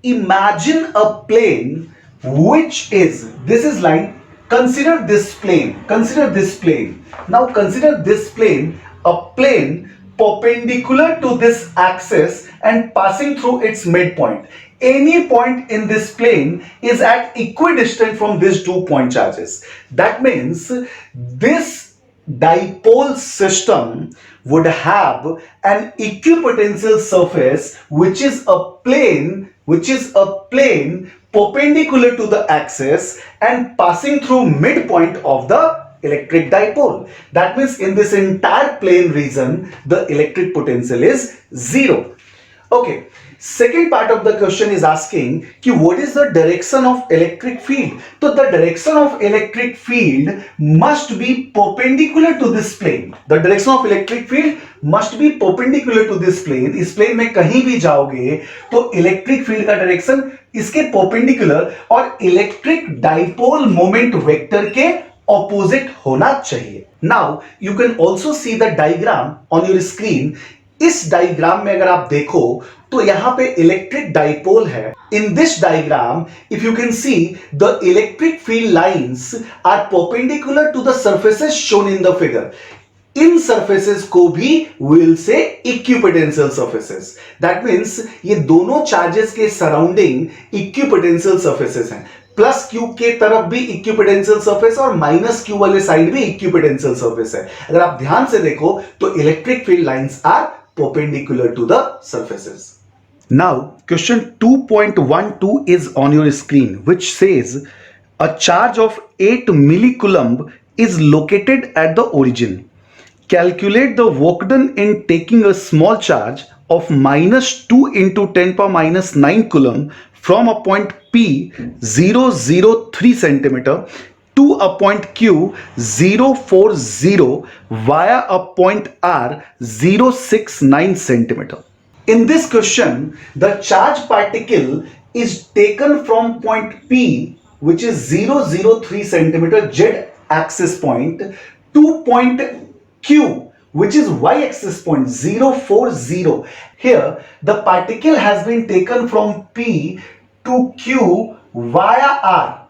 imagine a plane which is, this is line, consider this plane, consider this plane. Now consider this plane, a plane perpendicular to this axis and passing through its midpoint. Any point in this plane is at equidistant from these 2 point charges. That means this dipole system would have an equipotential surface which is a plane perpendicular to the axis and passing through midpoint of the electric dipole. That means in this entire plane region the electric potential is 0. Okay, second part of the question is asking कि what is the direction of electric field. तो the direction of electric field must be perpendicular to this plane. The direction of electric field must be perpendicular to this plane. इस plane में कहीं भी जाओगे तो electric field का direction इसके perpendicular और electric dipole moment vector के opposite होना चाहिए. Now you can also see the diagram on your screen. इस डायग्राम में अगर आप देखो तो यहां पे इलेक्ट्रिक डाइपोल है. In this diagram if you can see the electric field lines are perpendicular to the surfaces shown in the figure. इन सर्फेसेस को भी will say equipotential surfaces. That means ये दोनों चार्जेस के सराउंडिंग इक्विपोटेंशियल सर्फेसेस हैं. Plus q के तरफ भी इक्विपोटेंशियल सरफेस और माइनस क्यू वाले साइड भी इक्विपोटेंशियल सरफेस है. अगर आप ध्यान से देखो तो electric field lines are perpendicular to the surfaces. Now question 2.12 is on your screen which says a charge of 8 millicoulomb is located at the origin. Calculate the work done in taking a small charge of minus 2 into 10 power minus 9 coulomb from a point P 003 centimeter to a point Q 040 via a point R 069 centimeter. In this question, the charge particle is taken from point P, which is 003 centimeter Z axis point, to point Q, which is y axis point 040. Here the particle has been taken from P to Q via R,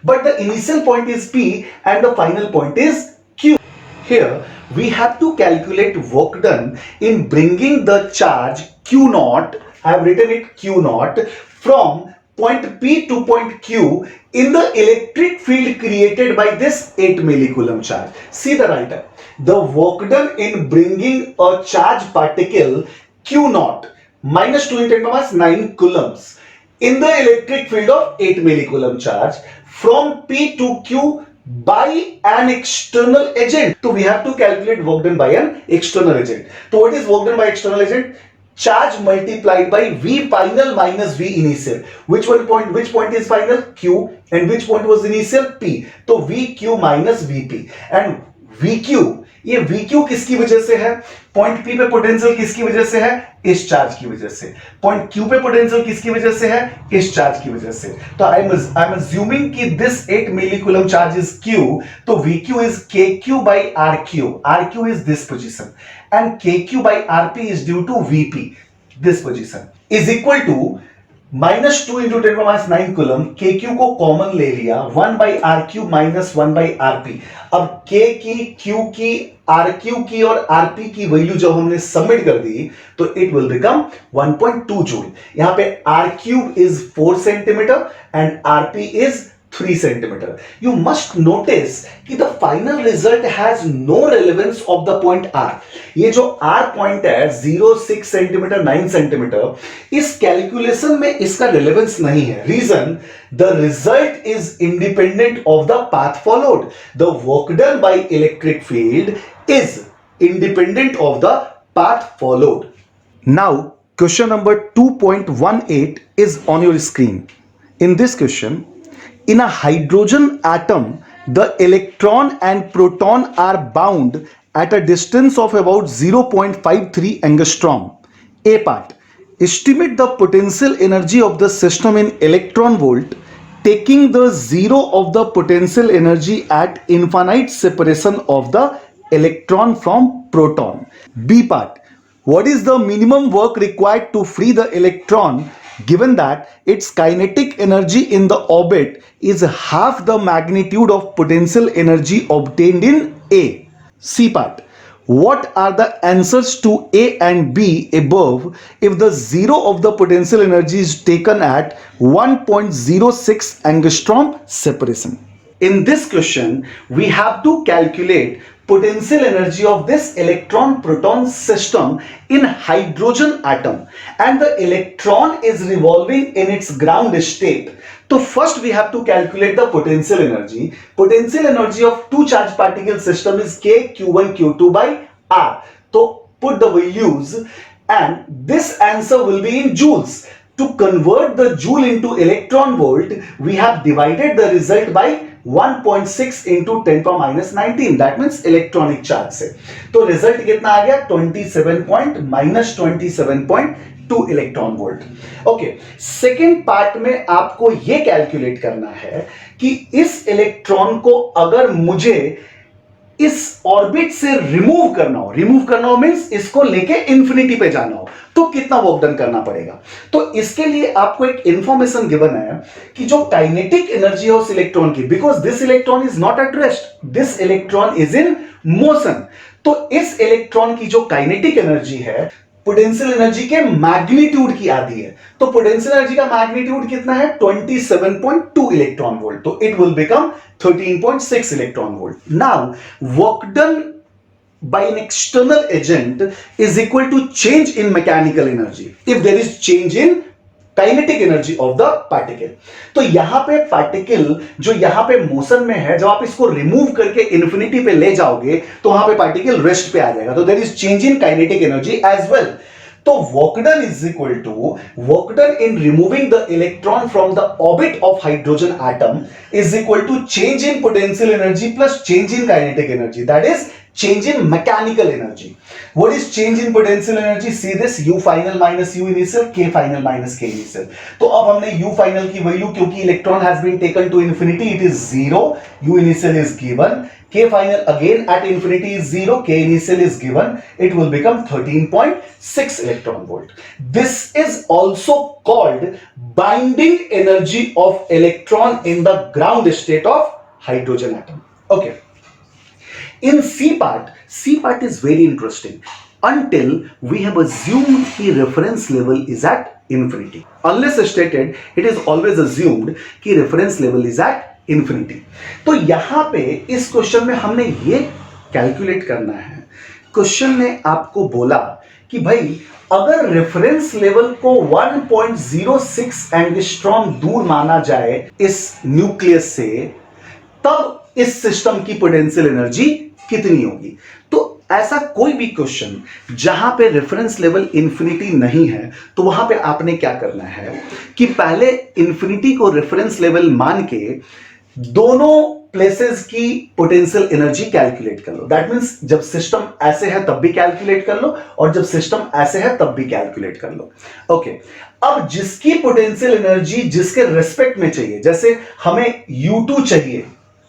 but the initial point is P and the final point is Q. Here we have to calculate work done in bringing the charge Q naught, I have written it Q naught, from point P to point Q in the electric field created by this 8 millicoulomb charge. See the writer. The work done in bringing a charge particle Q naught minus 2 into 10 minus 9 coulombs in the electric field of 8 millicoulomb charge from P to Q by an external agent. So we have to calculate work done by an external agent. So what is work done by external agent? Charge multiplied by V final minus V initial. Which point is final? Q. And which point was initial? P. So VQ minus VP. And VQ, ये VQ किसकी वजह से है? Point P पे potential किसकी वजह से है? इस चार्ज की वजह से. पॉइंट Q पे पोटेंशियल किसकी वजह से है? इस चार्ज की वजह से. तो आई एम अज्यूमिंग कि this 8 millicoulomb charge is Q. तो VQ is KQ by RQ. RQ is this position and KQ by RP is due to VP, this position, is equal to minus 2 into 10 minus 9 coulomb. KQ को common ले लिया, 1 by RQ minus 1 by RP. अब K की, Q की, RQ की और RP की value जब हमने सबमिट कर दी तो इट विल बिकम 1.2 जूल. यहां पे RQ is 4 centimeter and RP is 3 centimeter. You must notice कि the final result has no relevance of the point R. ये जो R point है 0.6 centimeter 9 centimeter, इस कैलकुलेशन में इसका relevance नहीं है. Reason, the result is independent of the path followed. The work done by electric field is independent of the path followed. Now question number 2.18 is on your screen. In this question, in a hydrogen atom, the electron and proton are bound at a distance of about 0.53 angstrom. A part. Estimate the potential energy of the system in electron volt, taking the zero of the potential energy at infinite separation of the electron from proton. B part. What is the minimum work required to free the electron given that its kinetic energy in the orbit is half the magnitude of potential energy obtained in A? C part. What are the answers to A and B above if the zero of the potential energy is taken at 1.06 angstrom separation? In this question, we have to calculate potential energy of this electron proton system in hydrogen atom and the electron is revolving in its ground state. So first we have to calculate the potential energy. Potential energy of two charge particle system is K Q1 Q2 by R. So put the values and this answer will be in joules. To convert the joule into electron volt, we have divided the result by 1.6 into 10 power minus 19. That means electronic charge से. तो result कितना आ गया? 27.2 electron volt. Okay, second part में आपको ये calculate करना है कि इस इलेक्ट्रॉन को अगर मुझे इस ऑर्बिट से रिमूव करना हो मींस इसको लेके इंफिनिटी पे जाना हो, तो कितना वर्क डन करना पड़ेगा. तो इसके लिए आपको एक इंफॉर्मेशन गिवन है कि जो काइनेटिक एनर्जी है उस इलेक्ट्रॉन की, because this electron is not at rest, this electron is in motion. तो इस इलेक्ट्रॉन की जो काइनेटिक एनर्जी है पोटेंशियल एनर्जी के मैग्नीट्यूड की आधी है. तो पोटेंशियल एनर्जी का मैग्नीट्यूड कितना है? 27.2 इलेक्ट्रॉन वोल्ट. तो it will become 13.6 electron volt. Now work done by an external agent is equal to change in mechanical energy if there is change in kinetic energy of the particle. तो यहां पे particle जो यहां पे motion में है, जब आप इसको रिमूव करके इंफिनिटी पे ले जाओगे तो वहां पे पार्टिकल रेस्ट पे आ जाएगा. तो there is change in kinetic energy as well. तो work done is equal to work done in removing the electron from the orbit of hydrogen atom is equal to change in potential energy plus change in kinetic energy, that is change in mechanical energy. What is change in potential energy? See this, U final minus U initial, K final minus K initial. तो अब हमने U final की value, क्योंकि electron has been taken to infinity, it is 0, U initial is given, K final again at infinity is 0, K initial is given, it will become 13.6 electron volt. This is also called binding energy of electron in the ground state of hydrogen atom. Okay. In C part is very interesting until we have assumed कि reference level is at infinity. Unless stated, it is always assumed कि reference level is at infinity. तो यहां पे इस question में हमने ये calculate करना है. क्वेश्चन ने आपको बोला कि भाई अगर रेफरेंस लेवल को 1.06 एंगस्ट्रॉम दूर माना जाए इस न्यूक्लियस से, तब इस सिस्टम की पोटेंशियल एनर्जी कितनी होगी. तो ऐसा कोई भी क्वेश्चन जहां पे रेफरेंस लेवल इंफिनिटी नहीं है, तो वहां पे आपने क्या करना है कि पहले इंफिनिटी को रेफरेंस लेवल मान के दोनों प्लेसेस की पोटेंशियल एनर्जी कैलकुलेट कर लो. दैट मींस जब सिस्टम ऐसे है तब भी कैलकुलेट कर लो, और जब सिस्टम ऐसे है तब भी कैलकुलेट कर लो. ओके, अब जिसकी पोटेंशियल एनर्जी जिसके रेस्पेक्ट में चाहिए, जैसे हमें U2 चाहिए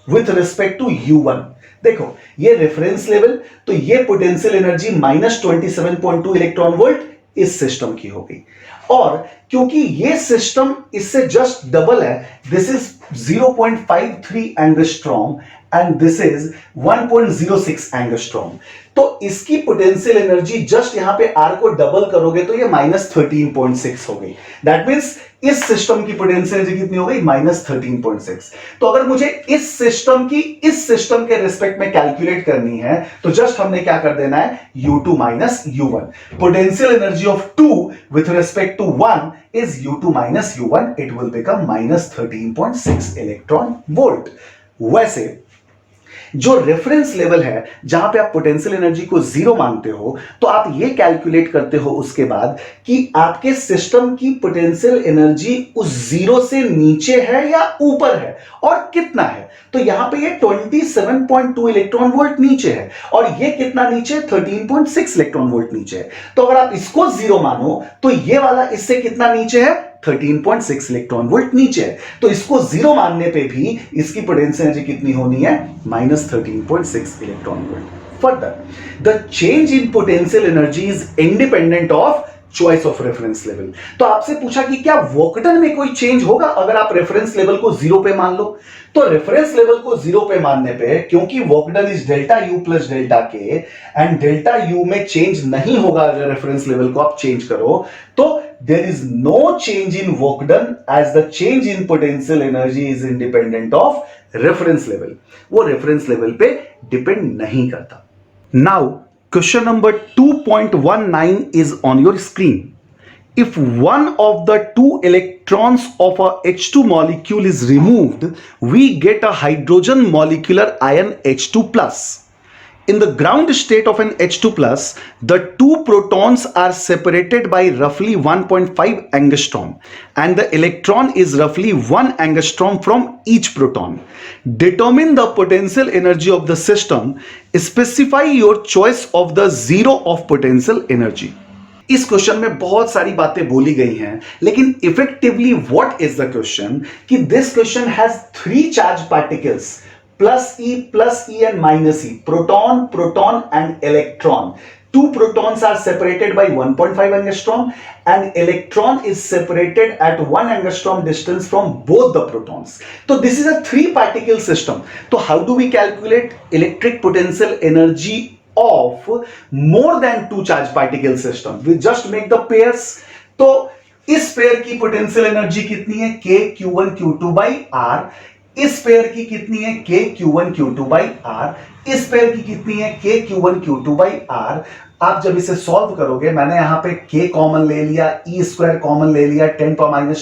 विथ रिस्पेक्ट टू U1. देखो ये रेफरेंस लेवल, तो ये पोटेंशियल एनर्जी -27.2 इलेक्ट्रॉन वोल्ट इस सिस्टम की हो गई. और क्योंकि ये सिस्टम इससे जस्ट डबल है, this is 0.53 angstrom and this is 1.06 angstrom. तो इसकी पोटेंशियल एनर्जी जस्ट यहां पे R को डबल करोगे तो ये -13.6 हो गई. दैट मींस इस सिस्टम की पोटेंशियल एनर्जी कितनी हो गई? -13.6. तो अगर मुझे इस सिस्टम के रिस्पेक्ट में कैलकुलेट करनी है, तो जस्ट हमने क्या कर देना है, U2 minus U1. Potential energy of 2 with respect to 1 is U2 minus U1. It will become -13.6 electron volt. वैसे जो रेफरेंस लेवल है जहां पे आप पोटेंशियल एनर्जी को 0 मानते हो, तो आप ये कैलकुलेट करते हो उसके बाद कि आपके सिस्टम की पोटेंशियल एनर्जी उस 0 से नीचे है या ऊपर है और कितना है. तो यहां पे ये 27.2 इलेक्ट्रॉन वोल्ट नीचे है, और ये कितना नीचे? 13.6 इलेक्ट्रॉन वोल्ट नीचे है. तो अगर आप इसको 0 मानो, तो ये वाला इससे कितना नीचे है? 13.6 इलेक्ट्रॉन वोल्ट नीचे है. तो इसको 0 मानने पे भी इसकी पोटेंशियल एनर्जी कितनी होनी है? -13.6 electron volt. Further, the change in potential energy is independent of choice of reference level. तो आपसे पूछा कि क्या वर्क डन में कोई चेंज होगा अगर आप रेफरेंस लेवल को 0 पे मान लो. तो रेफरेंस लेवल को 0 पे मानने पे, क्योंकि work done is delta U plus delta K and delta U में चेंज नहीं होगा अगर रेफरेंस लेवल को आप चेंज करो, तो there is no change in work done as the change in potential energy is independent of reference level. वो reference level पे depend नहीं करता. Now question number 2.19 is on your screen. If one of the two electrons of a H2 molecule is removed, we get a hydrogen molecular ion H2 plus. In the ground state of an H2 plus, the two protons are separated by roughly 1.5 angstrom and the electron is roughly 1 angstrom from each proton. Determine the potential energy of the system. Specify your choice of the zero of potential energy. इस question में बहुत सारी बातें बोली गई हैं, लेकिन effectively what is the question कि this question has 3 charge particles plus E and minus E, proton and electron. Two protons are separated by 1.5 angstrom and electron is separated at 1 angstrom distance from both the protons. So this is a 3 particle system. So how do we calculate electric potential energy of more than 2 charge particle system? We just make the pairs. तो इस pair की potential energy कितनी है? K Q1 Q2 by R. इस pair की कितनी है? K Q1 Q2 by R. इस पेयर की कितनी है? K Q1 Q2 by R. आप जब इसे सॉल्व करोगे, मैंने यहां पे K कॉमन ले लिया, E स्क्वायर कॉमन ले लिया, 10 -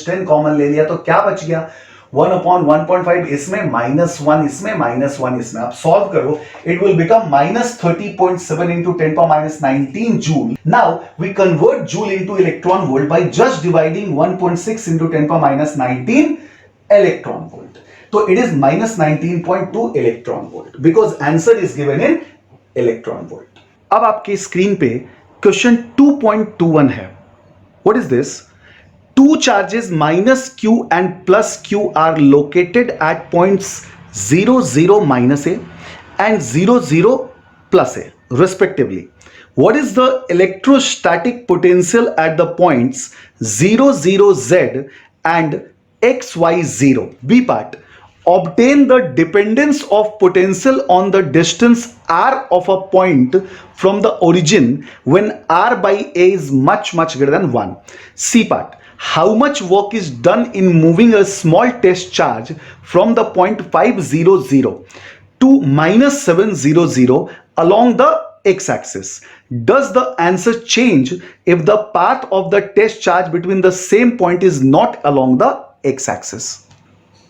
10 कॉमन ले लिया, तो क्या बच गया? 1/1.5 इसमें, -1 इसमें, -1 इसमें. आप सॉल्व करो, it will become -30.7 into 10 power minus 19 joule. Now we convert joule into electron volt by just dividing 1.6 into 10 power minus 19 electron volt. So it is minus 19.2 electron volt because answer is given in electron volt. अब आपके screen पे question 2.21 है. What is this? Two charges minus q and plus q are located at points 0, 0 minus a and 0, 0 plus a respectively. What is the electrostatic potential at the points 0, 0 z and xy0? B part. Obtain the dependence of potential on the distance r of a point from the origin when r by a is much greater than 1. C part. How much work is done in moving a small test charge from the point 500 to -700 along the x-axis? Does the answer change if the path of the test charge between the same point is not along the x-axis?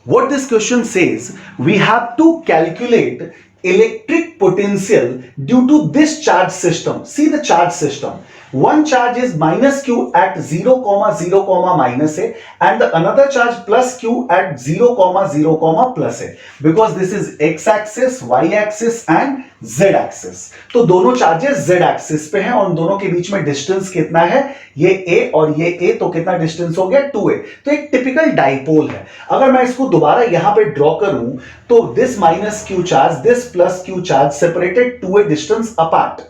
What this question says, we have to calculate electric potential due to this charge system. See the charge system. One charge is minus q at 0, 0, minus a, and the another charge plus q at 0, 0, plus a, because this is x-axis, y-axis and z-axis. तो दोनों charges z-axis पे हैं और दोनों के बीच में distance कितना है, ये a और ये a, तो कितना डिस्टेंस हो गया 2a. तो एक टिपिकल डाइपोल है. अगर मैं इसको दोबारा यहां पे ड्रॉ करूं तो this minus q charge, this plus q charge separated 2a distance apart.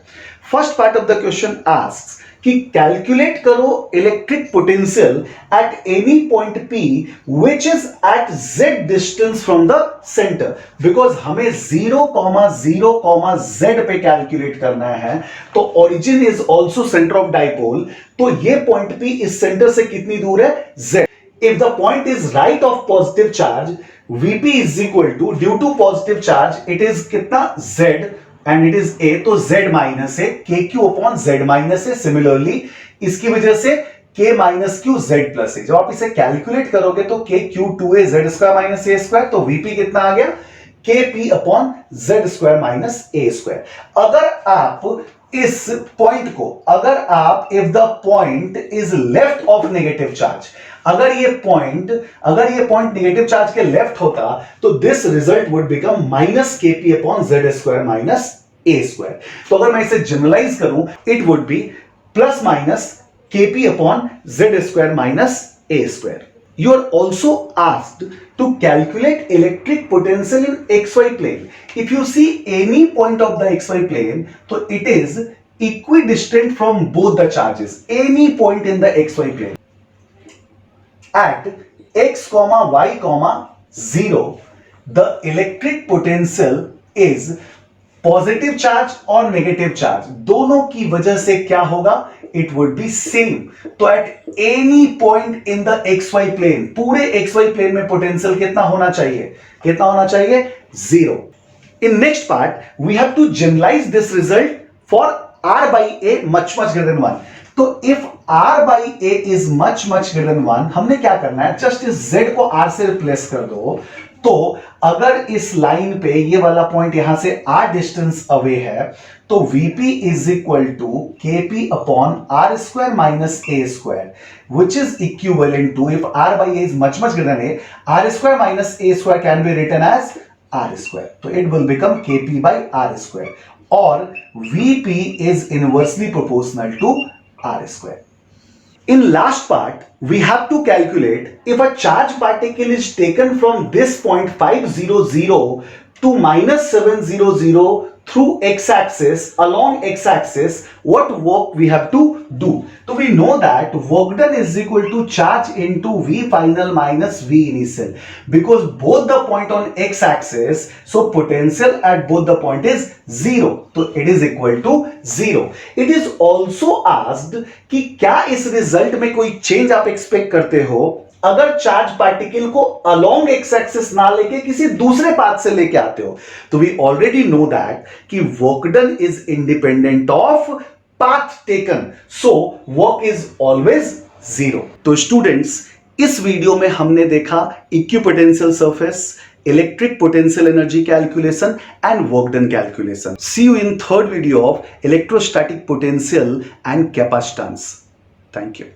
First part of the question asks कि कैलकुलेट करो electric potential at any point P which is at z distance from the center, because हमें 0, 0, z पे calculate करना है. तो origin is also centre of dipole, तो ये point P इस सेंटर से कितनी दूर है, z. If the point is right of positive charge, Vp is equal to, due to positive charge, it is कितना z and it is a, तो z minus है kq upon z माइनस है. Similarly इसकी वजह से k minus q z plus है. जब आप इसे कैलकुलेट करोगे तो k q 2a z square minus a square, तो vp कितना आ गया, kp upon z square minus a square. अगर आप इस पॉइंट को, अगर आप if the point is left of negative charge, अगर ये पॉइंट नेगेटिव चार्ज के लेफ्ट होता तो this result would become minus KP upon Z square minus A square. तो अगर मैं इसे जनरलाइज करूं, it would B plus minus KP upon Z square minus A square. You are also asked to calculate electric potential in xy plane. If you see any point of the xy plane, so it is equidistant from both the charges. Any point in the xy plane. At x, y, 0, the electric potential is positive charge और negative charge दोनों की वजह से क्या होगा, it would be same. तो at any point in the x y plane, पूरे x y plane में पोटेंशियल कितना होना चाहिए, 0. In next part we have to generalise this result for r by a much greater than 1. तो if r by a is much greater than 1, हमने क्या करना है, जस्ट इस z को r से रिप्लेस कर दो. तो अगर इस लाइन पे ये वाला पॉइंट यहां से r डिस्टेंस अवे है, तो Vp is equal to Kp upon r square minus a square, which is equivalent to, if r by a is much greater than a, r square minus a square can be written as r square. तो it will become Kp by r square, और Vp is inversely proportional to r square. In last part, we have to calculate if a charge particle is taken from this point 500 to -700 through x-axis, along x-axis, what work we have to do. So we know that work done is equal to charge into V final minus V initial, because both the point on x-axis, so potential at both the point is 0. So it is equal to 0. It is also asked कि क्या इस result में कोई change आप expect करते हो अगर charge particle को अलोंग एक्स एक्सिस ना लेके किसी दूसरे पाथ से लेके आते हो. तो वी ऑलरेडी नो दैट कि work done is independent of path taken, so work is always 0. तो स्टूडेंट्स, इस वीडियो में हमने देखा equipotential surface, electric potential energy calculation and work done calculation. See you in third video of electrostatic potential and capacitance. Thank you.